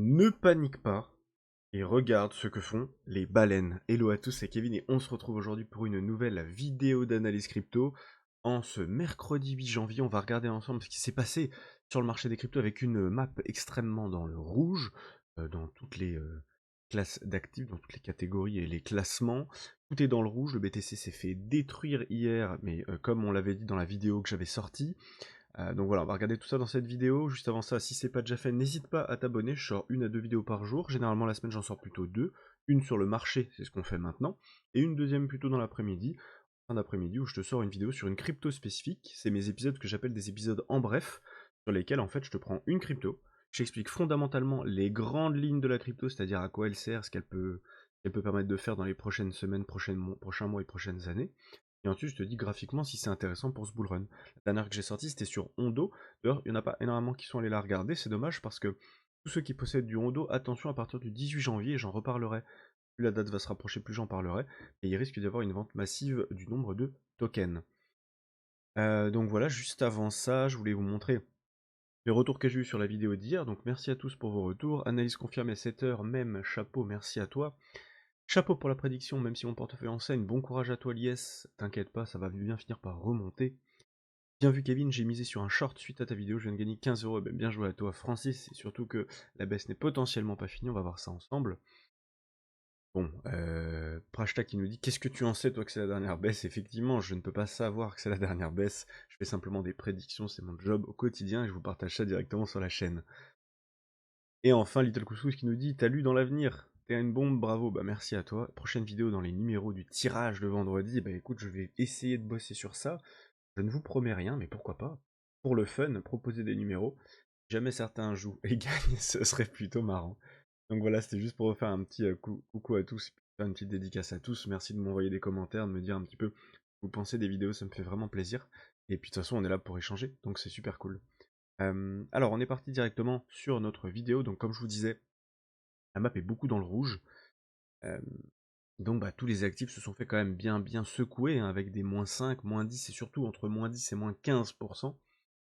Ne panique pas et regarde ce que font les baleines. Hello à tous, c'est Kevin et on se retrouve aujourd'hui pour une nouvelle vidéo d'analyse crypto. En ce mercredi 8 janvier, on va regarder ensemble ce qui s'est passé sur le marché des cryptos avec une map extrêmement dans le rouge, dans toutes les classes d'actifs, dans toutes les catégories et les classements. Tout est dans le rouge, le BTC s'est fait détruire hier, mais comme on l'avait dit dans la vidéo que j'avais sortie. Donc voilà, on va regarder tout ça dans cette vidéo. Juste avant ça, si c'est pas déjà fait, n'hésite pas à t'abonner. Je sors 1 à 2 vidéos par jour. Généralement, la semaine, j'en sors plutôt 2. Une sur le marché, c'est ce qu'on fait maintenant. Et une deuxième plutôt dans l'après-midi. Fin d'après-midi, où je te sors une vidéo sur une crypto spécifique. C'est mes épisodes que j'appelle des épisodes en bref, sur lesquels, en fait, je te prends une crypto. J'explique fondamentalement les grandes lignes de la crypto, c'est-à-dire à quoi elle sert, ce qu'elle peut permettre de faire dans les prochaines semaines, prochains mois et prochaines années. Et ensuite, je te dis graphiquement si c'est intéressant pour ce bullrun. La dernière que j'ai sortie, c'était sur Hondo. D'ailleurs, il n'y en a pas énormément qui sont allés la regarder. C'est dommage parce que tous ceux qui possèdent du Hondo, attention à partir du 18 janvier, j'en reparlerai. Plus la date va se rapprocher, plus j'en parlerai. Et il risque d'y avoir une vente massive du nombre de tokens. Donc voilà, juste avant ça, je voulais vous montrer les retours que j'ai eu sur la vidéo d'hier. Donc merci à tous pour vos retours. Analyse confirmée 7h, même chapeau, merci à toi. Chapeau pour la prédiction, même si mon portefeuille enseigne. Bon courage à toi, Lies. T'inquiète pas, ça va bien finir par remonter. Bien vu, Kevin, j'ai misé sur un short suite à ta vidéo. Je viens de gagner 15€. Ben, bien joué à toi, Francis. Et surtout que la baisse n'est potentiellement pas finie. On va voir ça ensemble. Bon, Prashta qui nous dit qu'est-ce que tu en sais, toi, que c'est la dernière baisse? Effectivement, je ne peux pas savoir que c'est la dernière baisse. Je fais simplement des prédictions. C'est mon job au quotidien et je vous partage ça directement sur la chaîne. Et enfin, Little Couscous qui nous dit t'as lu dans l'avenir? T'es une bombe, bravo, bah merci à toi. Prochaine vidéo dans les numéros du tirage de vendredi, bah écoute, je vais essayer de bosser sur ça. Je ne vous promets rien, mais pourquoi pas? Pour le fun, proposer des numéros. Si jamais certains jouent et gagnent, ce serait plutôt marrant. Donc voilà, c'était juste pour refaire un petit coucou à tous, faire une petite dédicace à tous. Merci de m'envoyer des commentaires, de me dire un petit peu ce que vous pensez des vidéos, ça me fait vraiment plaisir. Et puis de toute façon, on est là pour échanger, donc c'est super cool. Alors, on est parti directement sur notre vidéo. Donc, comme je vous disais, la map est beaucoup dans le rouge. Euh, donc, bah, tous les actifs se sont fait quand même bien secouer, hein, avec des -5, -10 et surtout entre -10 et -15%,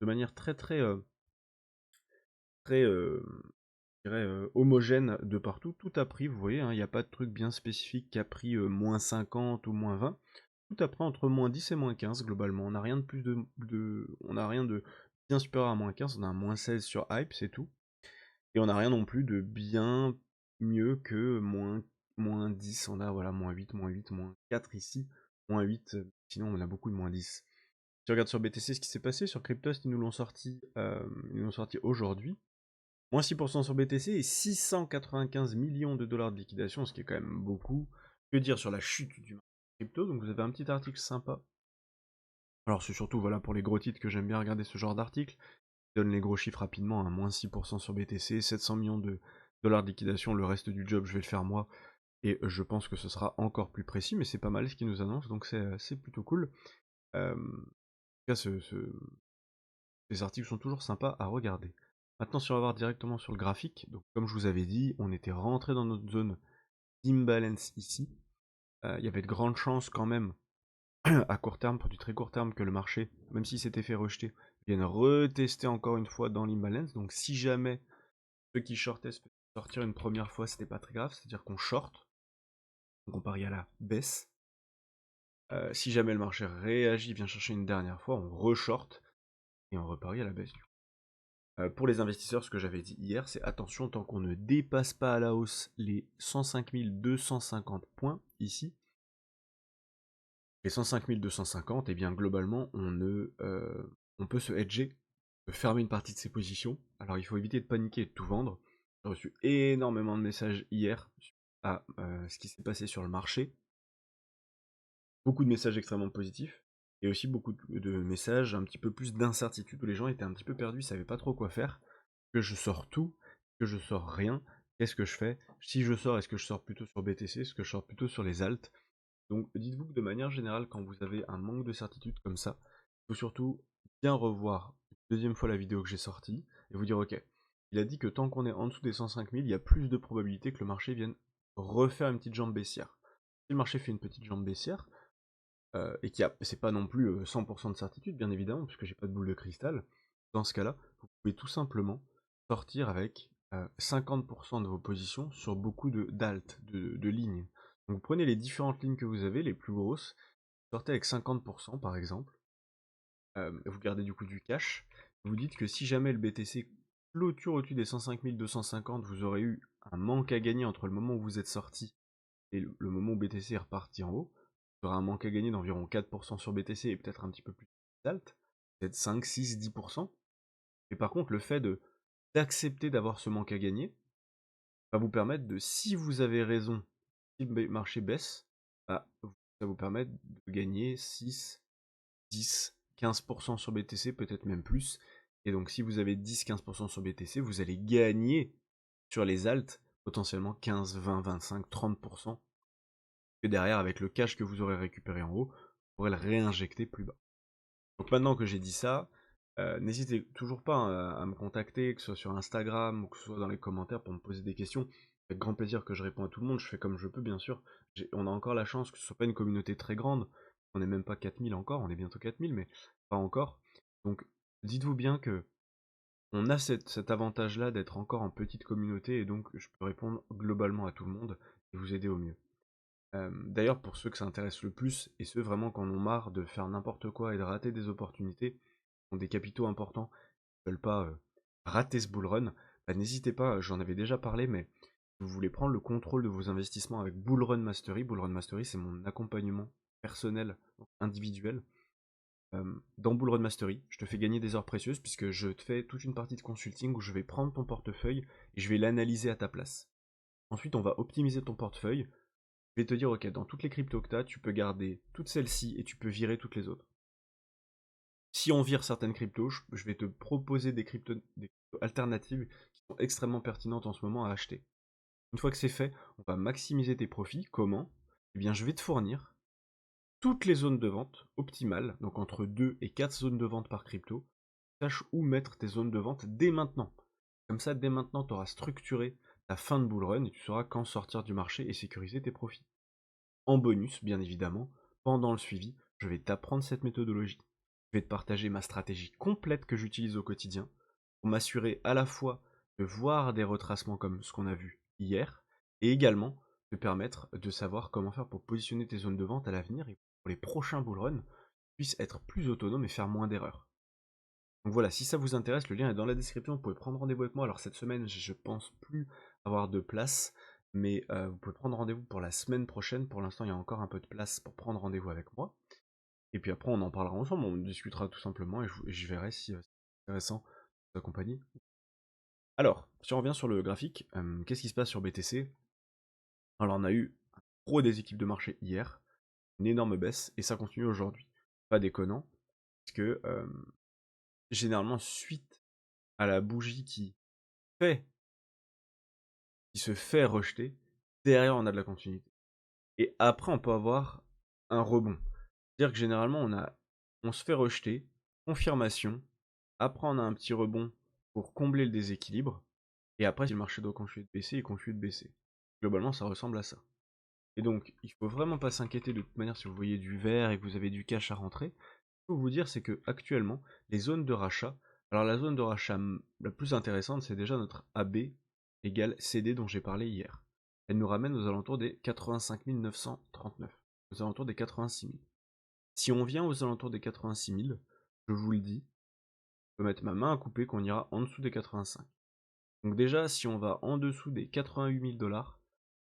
de manière très, je dirais, homogène de partout. Tout a pris, vous voyez, hein, il n'y a pas de truc bien spécifique qui a pris -50 ou -20. Tout a pris entre -10 et -15 globalement. On n'a rien de plus on n'a rien de bien supérieur à -15. On a un -16 sur Hype, c'est tout. Et on n'a rien non plus de bien mieux que -10. On a voilà -8, -8, -4 ici, -8. Sinon, on a beaucoup de -10. Si tu regardes sur BTC ce qui s'est passé, sur Cryptost, ils nous l'ont sorti aujourd'hui. -6% sur BTC et 695 millions de dollars de liquidation, ce qui est quand même beaucoup. Que dire sur la chute du marché crypto? Donc vous avez un petit article sympa. Alors c'est surtout voilà pour les gros titres que j'aime bien regarder ce genre d'article. Donne les gros chiffres rapidement, hein, -6% sur BTC, 700 millions de dollars de liquidation, le reste du job je vais le faire moi, et je pense que ce sera encore plus précis, mais c'est pas mal ce qu'ils nous annoncent, donc c'est plutôt cool. En tout cas, ces articles sont toujours sympas à regarder. Maintenant, si on va voir directement sur le graphique, donc comme je vous avais dit, on était rentré dans notre zone d'imbalance ici. Il y avait de grandes chances quand même, à court terme, pour du très court terme, que le marché, même s'il s'était fait rejeter, vienne retester encore une fois dans l'imbalance. Donc si jamais ceux qui shortaient se faisaient sortir une première fois, c'était pas très grave, c'est-à-dire qu'on short, donc on parie à la baisse. Si jamais le marché réagit, vient chercher une dernière fois, on re-short et on reparie à la baisse. Pour les investisseurs, ce que j'avais dit hier, c'est attention, tant qu'on ne dépasse pas à la hausse les 105 250 points ici, les 105 250, et bien globalement, on peut se hedger, fermer une partie de ses positions. Alors il faut éviter de paniquer et de tout vendre. J'ai reçu énormément de messages hier à ce qui s'est passé sur le marché. Beaucoup de messages extrêmement positifs, et aussi beaucoup de messages un petit peu plus d'incertitude, où les gens étaient un petit peu perdus, ils savaient pas trop quoi faire. Que je sors tout, que je sors rien, qu'est-ce que je fais? Si je sors, est-ce que je sors plutôt sur BTC, est-ce que je sors plutôt sur les alts? Donc dites-vous que de manière générale, quand vous avez un manque de certitude comme ça, il faut surtout bien revoir une deuxième fois la vidéo que j'ai sortie, et vous dire ok, il a dit que tant qu'on est en dessous des 105 000, il y a plus de probabilité que le marché vienne refaire une petite jambe baissière. Si le marché fait une petite jambe baissière, et c'est pas non plus 100% de certitude, bien évidemment, puisque j'ai pas de boule de cristal, dans ce cas-là, vous pouvez tout simplement sortir avec 50% de vos positions sur beaucoup d'alt, de lignes. Donc vous prenez les différentes lignes que vous avez, les plus grosses, sortez avec 50% par exemple, vous gardez du coup du cash, vous dites que si jamais le BTC clôture au-dessus des 105 250, vous aurez eu un manque à gagner entre le moment où vous êtes sorti et le moment où BTC est reparti en haut, vous aurez un manque à gagner d'environ 4% sur BTC et peut-être un petit peu plus d'alt, peut-être 5, 6, 10%. Et par contre, le fait d'accepter d'avoir ce manque à gagner va vous permettre de, si vous avez raison, si le marché baisse, bah, ça va vous permettre de gagner 6, 10, 15% sur BTC, peut-être même plus. Et donc si vous avez 10-15% sur BTC, vous allez gagner sur les alts potentiellement 15, 20, 25, 30%. Et derrière, avec le cash que vous aurez récupéré en haut, vous pourrez le réinjecter plus bas. Donc maintenant que j'ai dit ça, n'hésitez toujours pas à me contacter, que ce soit sur Instagram ou que ce soit dans les commentaires pour me poser des questions. Avec grand plaisir que je réponds à tout le monde, je fais comme je peux bien sûr. On a encore la chance que ce soit pas une communauté très grande, on n'est même pas 4000 encore, on est bientôt 4000, mais pas encore. Donc dites-vous bien que on a cet avantage-là d'être encore en petite communauté et donc je peux répondre globalement à tout le monde et vous aider au mieux. D'ailleurs, pour ceux que ça intéresse le plus, et ceux vraiment qui en ont marre de faire n'importe quoi et de rater des opportunités, qui ont des capitaux importants, qui ne veulent pas rater ce bull run, bah, n'hésitez pas, j'en avais déjà parlé, mais si vous voulez prendre le contrôle de vos investissements avec Bull Run Mastery, c'est mon accompagnement personnel, individuel. Dans Bull Run Mastery, je te fais gagner des heures précieuses puisque je te fais toute une partie de consulting où je vais prendre ton portefeuille et je vais l'analyser à ta place. Ensuite, on va optimiser ton portefeuille. Je vais te dire, ok, dans toutes les cryptos que tu as, tu peux garder toutes celles-ci et tu peux virer toutes les autres. Si on vire certaines cryptos, je vais te proposer des cryptos alternatives qui sont extrêmement pertinentes en ce moment à acheter. Une fois que c'est fait, on va maximiser tes profits. Comment? Eh bien, je vais te fournir toutes les zones de vente optimales, donc entre 2 et 4 zones de vente par crypto. Sache où mettre tes zones de vente dès maintenant. Comme ça, dès maintenant, tu auras structuré ta fin de bull run et tu sauras quand sortir du marché et sécuriser tes profits. En bonus, bien évidemment, pendant le suivi, je vais t'apprendre cette méthodologie. Je vais te partager ma stratégie complète que j'utilise au quotidien pour m'assurer à la fois de voir des retracements comme ce qu'on a vu hier et également te permettre de savoir comment faire pour positionner tes zones de vente à l'avenir et pour les prochains bull runs, tu puisses être plus autonome et faire moins d'erreurs. Donc voilà, si ça vous intéresse, le lien est dans la description, vous pouvez prendre rendez-vous avec moi. Alors cette semaine, je pense plus avoir de place, mais vous pouvez prendre rendez-vous pour la semaine prochaine. Pour l'instant, il y a encore un peu de place pour prendre rendez-vous avec moi. Et puis après, on en parlera ensemble, on discutera tout simplement et je verrai si c'est intéressant de vous accompagner. Alors, si on revient sur le graphique, qu'est-ce qui se passe sur BTC? Alors on a eu un gros déséquilibre de marché hier, une énorme baisse, et ça continue aujourd'hui. Pas déconnant, parce que généralement, suite à la bougie fait, qui se fait rejeter, derrière on a de la continuité. Et après on peut avoir un rebond. C'est-à-dire que généralement on se fait rejeter, confirmation, après on a un petit rebond pour combler le déséquilibre, et après si le marché doit continuer de baisser, il continue de baisser. Globalement ça ressemble à ça. Et donc il faut vraiment pas s'inquiéter de toute manière si vous voyez du vert et que vous avez du cash à rentrer. Ce qu'il faut vous dire c'est que actuellement les zones de rachat, alors la zone de rachat la plus intéressante c'est déjà notre AB égale CD dont j'ai parlé hier. Elle nous ramène aux alentours des 85 939, aux alentours des 86 000. Si on vient aux alentours des 86 000, je vous le dis, je peux mettre ma main à couper qu'on ira en dessous des 85. Donc déjà, si on va en dessous des 88 000 $,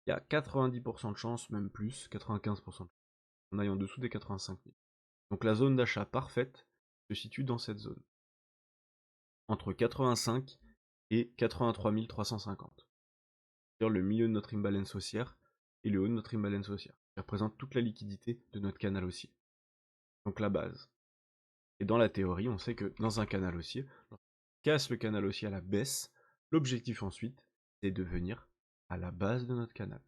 il y a 90% de chance, même plus, 95% de chance, qu'on aille en dessous des 85 000. Donc la zone d'achat parfaite se situe dans cette zone, entre 85 et 83 350. C'est-à-dire le milieu de notre imbalance haussière et le haut de notre imbalance haussière, qui représente toute la liquidité de notre canal haussier. Donc la base. Et dans la théorie, on sait que dans un canal haussier, on casse le canal haussier à la baisse. L'objectif ensuite, c'est de venir à la base de notre canal,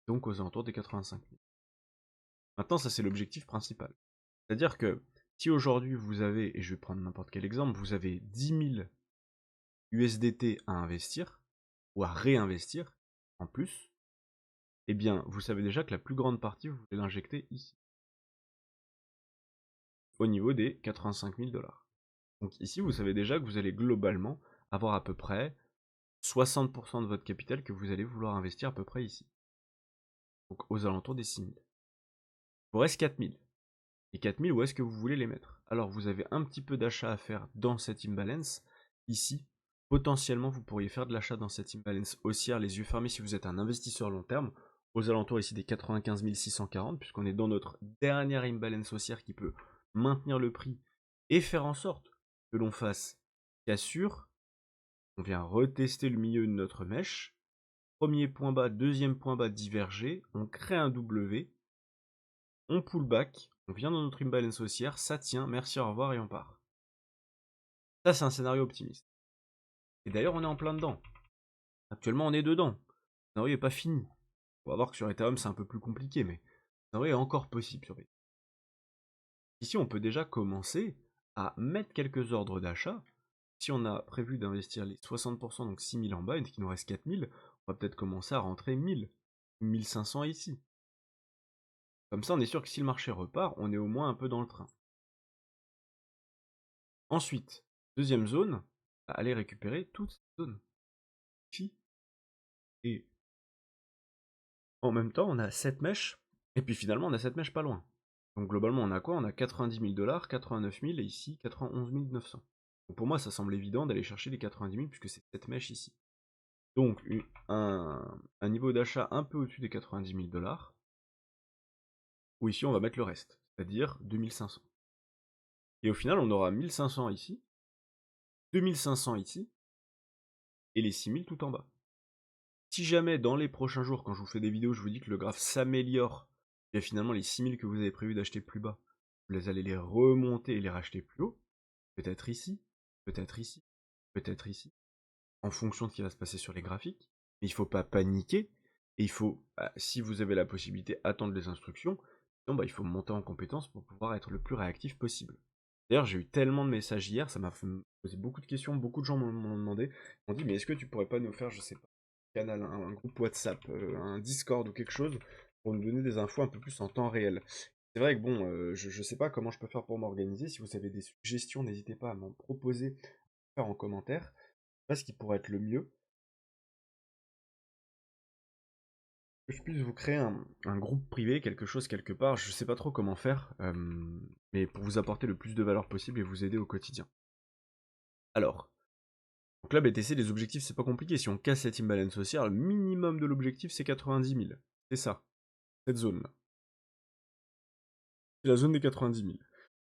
donc aux alentours des 85 000. Maintenant, ça c'est l'objectif principal. C'est-à-dire que si aujourd'hui vous avez, et je vais prendre n'importe quel exemple, vous avez 10 000 USDT à investir, ou à réinvestir, en plus, eh bien, vous savez déjà que la plus grande partie, vous voulez l'injecter ici, au niveau des 85 000 $. Donc ici, vous savez déjà que vous allez globalement avoir à peu près 60% de votre capital que vous allez vouloir investir à peu près ici. Donc aux alentours des 6 000. Il vous reste 4 000. Et 4 000, où est-ce que vous voulez les mettre? Alors vous avez un petit peu d'achat à faire dans cette imbalance. Ici, potentiellement, vous pourriez faire de l'achat dans cette imbalance haussière, les yeux fermés si vous êtes un investisseur long terme, aux alentours ici des 95 640, puisqu'on est dans notre dernière imbalance haussière qui peut maintenir le prix et faire en sorte que l'on fasse cassure. On vient retester le milieu de notre mèche. Premier point bas, deuxième point bas divergé. On crée un W. On pull back. On vient dans notre imbalance haussière. Ça tient. Merci, au revoir et on part. Ça, c'est un scénario optimiste. Et d'ailleurs, on est en plein dedans. Actuellement, on est dedans. Le scénario n'est pas fini. On va voir que sur Ethereum, c'est un peu plus compliqué, mais le scénario est encore possible sur Ethereum. Ici, on peut déjà commencer à mettre quelques ordres d'achat. Si on a prévu d'investir les 60%, donc 6 000 en bas, et qu'il nous reste 4 000, on va peut-être commencer à rentrer 1000, 1500 ici. Comme ça, on est sûr que si le marché repart, on est au moins un peu dans le train. Ensuite, deuxième zone, aller récupérer toute cette zone. Et en même temps, on a cette mèche, et puis finalement, on a cette mèche pas loin. Donc globalement, on a quoi? On a 90 000 $, 89 000, et ici, 91 900. Donc pour moi, ça semble évident d'aller chercher les 90 000, puisque c'est cette mèche ici. Donc un niveau d'achat un peu au-dessus des 90 000 $, où ici, on va mettre le reste, c'est-à-dire 2500. Et au final, on aura 1500 ici, 2500 ici, et les 6000 tout en bas. Si jamais dans les prochains jours, quand je vous fais des vidéos, je vous dis que le graphe s'améliore, et finalement les 6000 que vous avez prévu d'acheter plus bas, vous allez les remonter et les racheter plus haut, peut-être ici, peut-être ici, peut-être ici, en fonction de ce qui va se passer sur les graphiques. Mais il ne faut pas paniquer, et il faut, si vous avez la possibilité, attendre les instructions, sinon il faut monter en compétence pour pouvoir être le plus réactif possible. D'ailleurs, j'ai eu tellement de messages hier, ça m'a fait me poser beaucoup de questions, beaucoup de gens m'ont demandé, m'ont dit mais est-ce que tu pourrais pas nous faire, je sais pas, un canal, un groupe WhatsApp, un Discord ou quelque chose, pour nous donner des infos un peu plus en temps réel. C'est vrai que bon, je sais pas comment je peux faire pour m'organiser, si vous avez des suggestions, n'hésitez pas à m'en proposer, à faire en commentaire, je sais pas ce qui pourrait être le mieux. Que je puisse vous créer un groupe privé, quelque chose quelque part, je sais pas trop comment faire, mais pour vous apporter le plus de valeur possible et vous aider au quotidien. Alors, donc là, BTC, les objectifs, c'est pas compliqué. Si on casse cette imbalance haussière, le minimum de l'objectif, c'est 90 000. C'est ça, cette zone-là. C'est la zone des 90 000.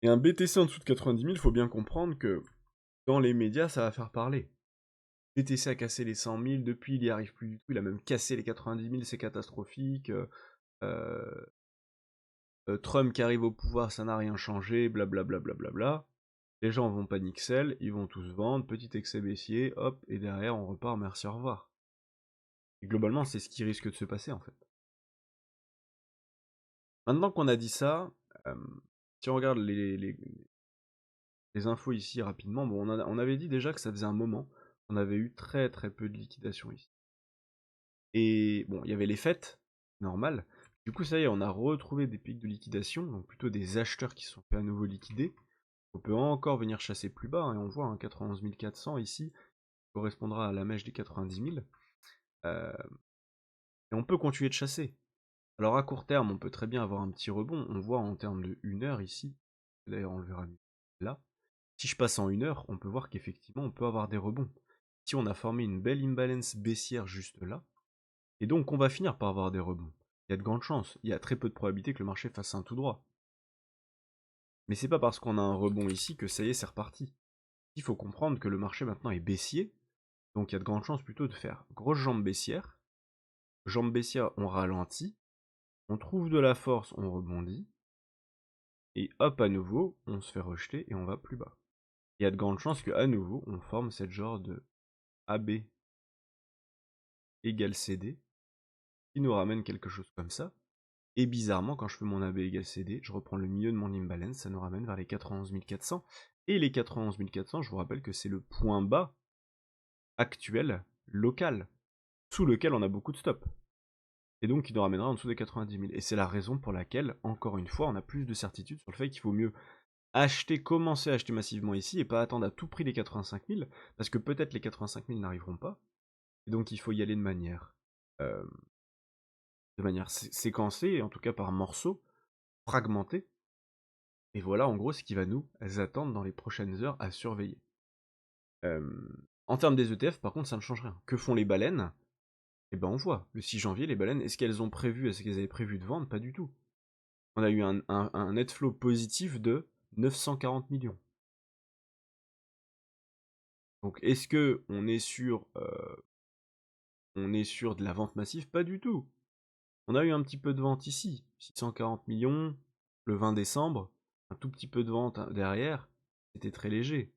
Et un BTC en dessous de 90 000, il faut bien comprendre que dans les médias, ça va faire parler. BTC a cassé les 100 000, depuis il y arrive plus du tout, il a même cassé les 90 000, c'est catastrophique. Trump qui arrive au pouvoir, ça n'a rien changé, blablabla. Les gens vont paniquer, ils vont tous vendre, petit excès baissier, hop, et derrière on repart, merci, au revoir. Et globalement, c'est ce qui risque de se passer en fait. Maintenant qu'on a dit ça, si on regarde les infos ici rapidement, bon, on avait dit déjà que ça faisait un moment qu'on avait eu très très peu de liquidation ici. Et bon, il y avait les fêtes, normal. Du coup, ça y est, on a retrouvé des pics de liquidation, donc plutôt des acheteurs qui se sont fait à nouveau liquider. On peut encore venir chasser plus bas, et on voit un 91 400 ici, correspondra à la mèche des 90 000. Et on peut continuer de chasser. Alors à court terme, on peut très bien avoir un petit rebond. On voit en termes de 1 heure ici. D'ailleurs, on le verra là. Si je passe en 1 heure, on peut voir qu'effectivement, on peut avoir des rebonds. Si on a formé une belle imbalance baissière juste là, et donc on va finir par avoir des rebonds. Il y a de grandes chances. Il y a très peu de probabilité que le marché fasse un tout droit. Mais c'est pas parce qu'on a un rebond ici que ça y est, c'est reparti. Il faut comprendre que le marché maintenant est baissier, donc il y a de grandes chances plutôt de faire grosse jambe baissière. Jambe baissière, on ralentit. On trouve de la force, on rebondit. Et hop, à nouveau, on se fait rejeter et on va plus bas. Il y a de grandes chances qu'à nouveau, on forme cette genre de AB égale CD, qui nous ramène quelque chose comme ça. Et bizarrement, quand je fais mon AB égale CD, je reprends le milieu de mon imbalance, ça nous ramène vers les 91 400. Et les 91 400, je vous rappelle que c'est le point bas actuel, local, sous lequel on a beaucoup de stops. Et donc qui nous ramènera en dessous des 90 000. Et c'est la raison pour laquelle, encore une fois, on a plus de certitude sur le fait qu'il faut mieux commencer à acheter massivement ici et pas attendre à tout prix les 85 000, parce que peut-être les 85 000 n'arriveront pas, Et donc il faut y aller euh, de manière séquencée, en tout cas par morceaux, fragmentés. Et voilà en gros ce qui va nous attendre dans les prochaines heures à surveiller. En termes des ETF, par contre, ça ne change rien. Que font les baleines? Eh ben on voit, le 6 janvier, les baleines, est-ce qu'elles avaient prévu de vendre? Pas du tout. On a eu un net flow positif de 940 millions. Donc est-ce que on est sur de la vente massive? Pas du tout. On a eu un petit peu de vente ici, 640 millions, le 20 décembre, un tout petit peu de vente derrière, c'était très léger.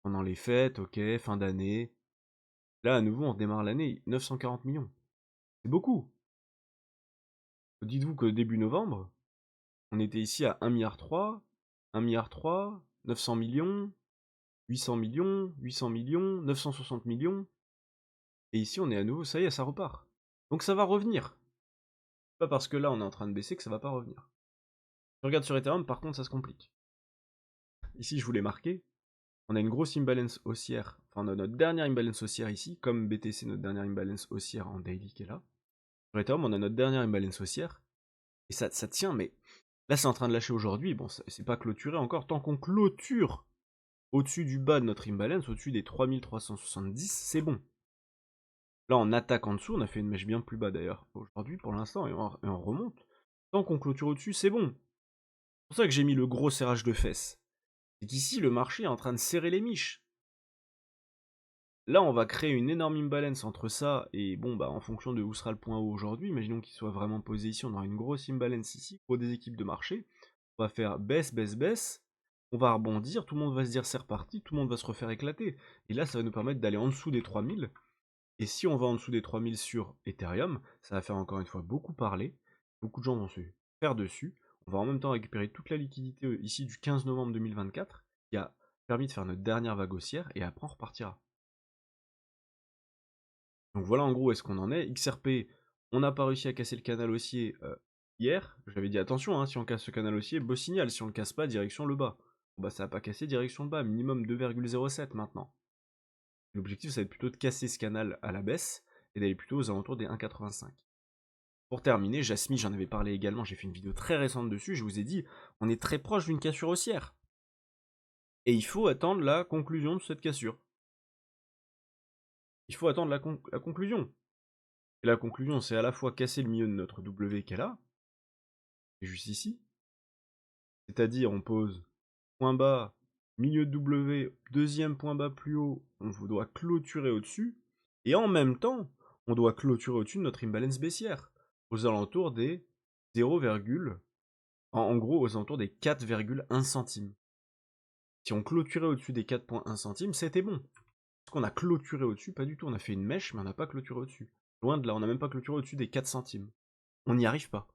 Pendant les fêtes, ok, fin d'année. Là, à nouveau, on démarre l'année, 940 millions. C'est beaucoup. Dites-vous que début novembre, on était ici à 1,3 milliard, 900 millions, 800 millions, 800 millions, 960 millions. Et ici, on est à nouveau, ça y est, ça repart. Donc ça va revenir. Pas parce que là, on est en train de baisser que ça va pas revenir. Si on regarde sur Ethereum, par contre, ça se complique. Ici, je vous l'ai marqué. On a une grosse imbalance haussière. Enfin, on a notre dernière imbalance haussière ici, comme BTC, notre dernière imbalance haussière en daily qui est là. Sur Ethereum, on a notre dernière imbalance haussière. Et ça tient, mais là, c'est en train de lâcher aujourd'hui. Bon, c'est pas clôturé encore. Tant qu'on clôture au-dessus du bas de notre imbalance, au-dessus des 3370, c'est bon. Là, on attaque en dessous. On a fait une mèche bien plus bas d'ailleurs aujourd'hui pour l'instant, et on remonte. Tant qu'on clôture au-dessus, c'est bon. C'est pour ça que j'ai mis le gros serrage de fesses. C'est qu'ici, le marché est en train de serrer les miches. Là, on va créer une énorme imbalance entre ça et bon, bah, en fonction de où sera le point haut aujourd'hui, imaginons qu'il soit vraiment posé ici, on aura une grosse imbalance ici, gros déséquilibre de marché. On va faire baisse, baisse, baisse. On va rebondir, tout le monde va se dire c'est reparti, tout le monde va se refaire éclater. Et là, ça va nous permettre d'aller en dessous des 3000. Et si on va en dessous des 3000 sur Ethereum, ça va faire encore une fois beaucoup parler. Beaucoup de gens vont se faire dessus. On va en même temps récupérer toute la liquidité ici du 15 novembre 2024 qui a permis de faire notre dernière vague haussière et après on repartira. Donc voilà en gros où est-ce qu'on en est. XRP, on n'a pas réussi à casser le canal haussier hier. J'avais dit attention, hein, si on casse ce canal haussier, beau signal. Si on le casse pas, direction le bas. Bon, bah ça n'a pas cassé, direction le bas. Minimum 2,07 maintenant. L'objectif, ça va être plutôt de casser ce canal à la baisse et d'aller plutôt aux alentours des 1,85. Pour terminer, Jasmine, j'en avais parlé également, j'ai fait une vidéo très récente dessus, je vous ai dit, on est très proche d'une cassure haussière. Et il faut attendre la conclusion de cette cassure. Il faut attendre la conclusion. Et la conclusion, c'est à la fois casser le milieu de notre W qui est là, et juste ici. C'est-à-dire, on pose point bas, milieu de W, deuxième point bas plus haut, on doit clôturer au-dessus, et en même temps, on doit clôturer au-dessus de notre imbalance baissière, aux alentours des 0, en gros aux alentours des 4,1 centimes. Si on clôturait au-dessus des 4,1 centimes, c'était bon. Parce qu'on a clôturé au-dessus, pas du tout, on a fait une mèche, mais on n'a pas clôturé au-dessus. Loin de là, on n'a même pas clôturé au-dessus des 4 centimes. On n'y arrive pas.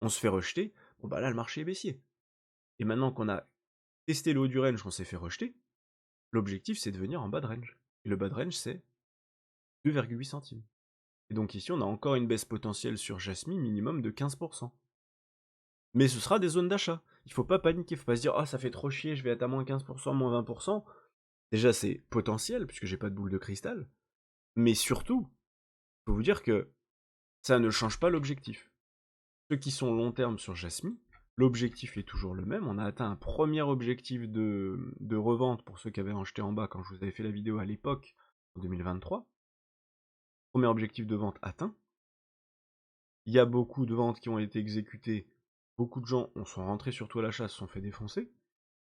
On se fait rejeter, bon bah là le marché est baissier. Et maintenant qu'on a testé le haut du range qu'on s'est fait rejeter, l'objectif c'est de venir en bas de range. Et le bas de range c'est 2,8 centimes. Et donc ici on a encore une baisse potentielle sur Jasmine minimum de 15%. Mais ce sera des zones d'achat. Il faut pas paniquer, il faut pas se dire ah ça fait trop chier, je vais être à moins 15%, moins 20%. Déjà c'est potentiel puisque j'ai pas de boule de cristal. Mais surtout, il faut vous dire que ça ne change pas l'objectif. Ceux qui sont long terme sur Jasmine, l'objectif est toujours le même. On a atteint un premier objectif de revente pour ceux qui avaient acheté en bas quand je vous avais fait la vidéo à l'époque, en 2023. Premier objectif de vente atteint. Il y a beaucoup de ventes qui ont été exécutées. Beaucoup de gens sont rentrés surtout à l'achat, se sont fait défoncer.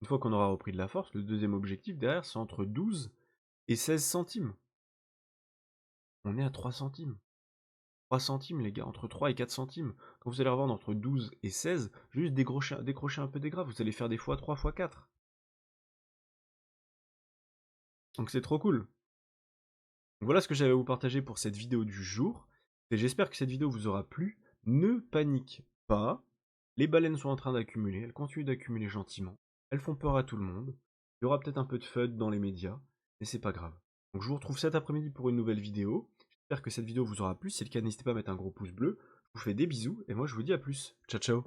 Une fois qu'on aura repris de la force, le deuxième objectif derrière, c'est entre 12 et 16 centimes. On est à 3 centimes. 3 centimes les gars, entre 3 et 4 centimes. Quand vous allez revendre entre 12 et 16, juste décrocher un peu des graphes, vous allez faire des x3, x4. Donc c'est trop cool. Donc voilà ce que j'avais à vous partager pour cette vidéo du jour. Et j'espère que cette vidéo vous aura plu. Ne panique pas. Les baleines sont en train d'accumuler, elles continuent d'accumuler gentiment. Elles font peur à tout le monde. Il y aura peut-être un peu de FUD dans les médias, mais c'est pas grave. Donc je vous retrouve cet après-midi pour une nouvelle vidéo. J'espère que cette vidéo vous aura plu. Si c'est le cas, n'hésitez pas à mettre un gros pouce bleu. Je vous fais des bisous et moi je vous dis à plus. Ciao ciao.